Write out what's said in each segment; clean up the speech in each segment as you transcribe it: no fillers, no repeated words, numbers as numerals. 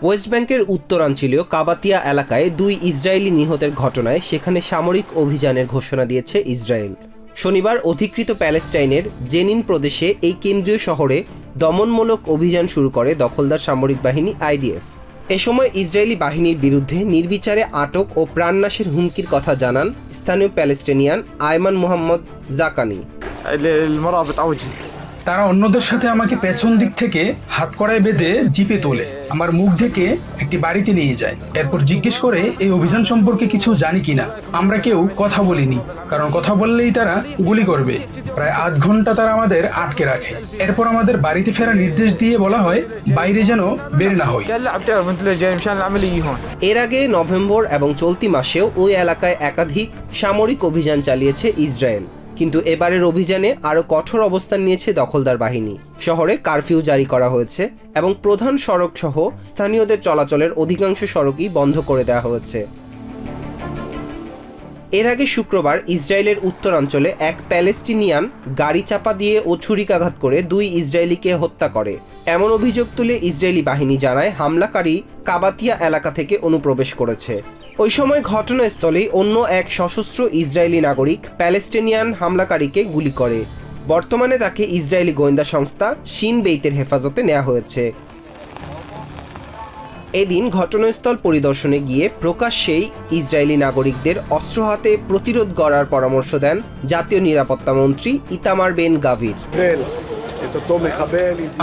West ব্যাংকের উত্তরাঞ্চলীয় কাবাতিয়া এলাকায় 2 Israeli নিহতের ঘটনায় সেখানে সামরিক অভিযানের ঘোষণা দিয়েছে ইসরায়েল। শনিবার অধিকৃত প্যালেস্টাইনের জেনিন প্রদেশে এই কেন্দ্রীয় শহরে দমনমূলক অভিযান শুরু করে দখলদার সামরিক বাহিনী আইডিএফ। এ সময় ইসরায়েলি বাহিনীর বিরুদ্ধে নির্বিচারে আটক ও প্রাণনাশের হুমকির কথা জানান স্থানীয় প্যালেস্টিনিয়ান আয়মান মোহাম্মদ জাকানি। তারা অন্যদের সাথে আমাকে পেছন দিক থেকে হাতকড়ায় বেঁধে জিপে তোলে, আমার মুখ ঢেকে একটি বাড়িতে নিয়ে যায়। এরপর জিজ্ঞেস করে এই অভিযান সম্পর্কে কিছু জানি কিনা। আমরা কেউ কথা বলিনি, কারণ কথা বললেই তারা গুলি করবে। প্রায় আধ ঘন্টা তারা আমাদের আটকে রাখে। এরপর আমাদের বাড়িতে ফেরার নির্দেশ দিয়ে বলা হয় বাইরে যেন বের না হই। এর আগে নভেম্বর এবং চলতি মাসেও ওই এলাকায় একাধিক সামরিক অভিযান চালিয়েছে ইসরায়েল, কিন্তু এবারের অভিযানে আরও কঠোর অবস্থান নিয়েছে দখলদার বাহিনী। শহরে কারফিউ জারি করা হয়েছে এবং প্রধান সড়ক সহ স্থানীয়দের চলাচলের অধিকাংশ সড়কই বন্ধ করে দেওয়া হয়েছে। এর আগে শুক্রবার ইসরায়েলের উত্তরাঞ্চলে এক প্যালেস্টিনিয়ান গাড়ি চাপা দিয়ে ও ছুরিকাঘাত করে 2 ইসরায়েলিকে হত্যা করে। এমন অভিযোগ তুলে ইসরায়েলি বাহিনী জানায় হামলাকারী কাবাতিয়া এলাকা থেকে অনুপ্রবেশ করেছে। ওই সময় ঘটনাস্থলেই অন্য এক সশস্ত্র ইসরায়েলি নাগরিক প্যালেস্টিনিয়ান হামলাকারীকে গুলি করে। বর্তমানে তাকে ইসরায়েলি গোয়েন্দা সংস্থা শিন বেইতের হেফাজতে নেওয়া হয়েছে। এদিন ঘটনাস্থল পরিদর্শনে গিয়ে প্রকাশ্যেই ইসরায়েলি নাগরিকদের অস্ত্র হাতে প্রতিরোধ গড়ার পরামর্শ দেন জাতীয় নিরাপত্তা মন্ত্রী ইতামার বেন গাভির।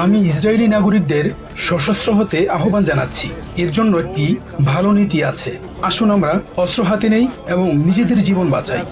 আমি ইসরায়েলি নাগরিকদের সশস্ত্র হতে আহ্বান জানাচ্ছি। এর জন্য একটি ভালো নীতি আছে। আসুন আমরা অস্ত্র হাতে নেই এবং নিজেদের জীবন বাঁচাই।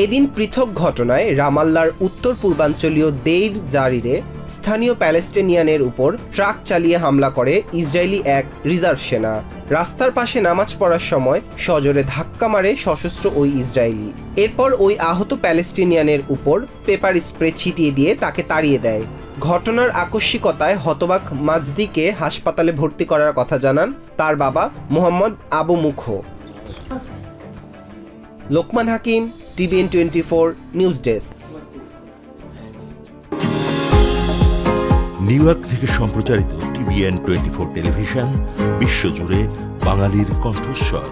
এদিন পৃথক ঘটনায় রামাল্লার উত্তর পূর্বাঞ্চলীয় দেইর জারিরে স্থানীয় প্যালেস্টিনিয়ানের উপর ট্রাক চালিয়ে হামলা করে ইসরায়েলি এক রিজার্ভ সেনা। রাস্তার পাশে নামাজ পড়ার সময় সজোরে ধাক্কা মারে সশস্ত্র ওই ইসরায়েলি। এরপর ওই আহত প্যালেস্টিনিয়ানের উপর পেপার স্প্রে ছিটিয়ে দিয়ে তাকে তাড়িয়ে দেয়। ঘটনার আকস্মিকতায় হতবাক মাজদিকে হাসপাতালে ভর্তি করার কথা জানান তার বাবা মোহাম্মদ আবু মুখো। লোকমান হাকিম, TVN 24 news desk. New York থেকে সম্প্রচারিত TVN 24 টেলিভিশন বিশ্বজুড়ে বাঙালির কণ্ঠস্বর।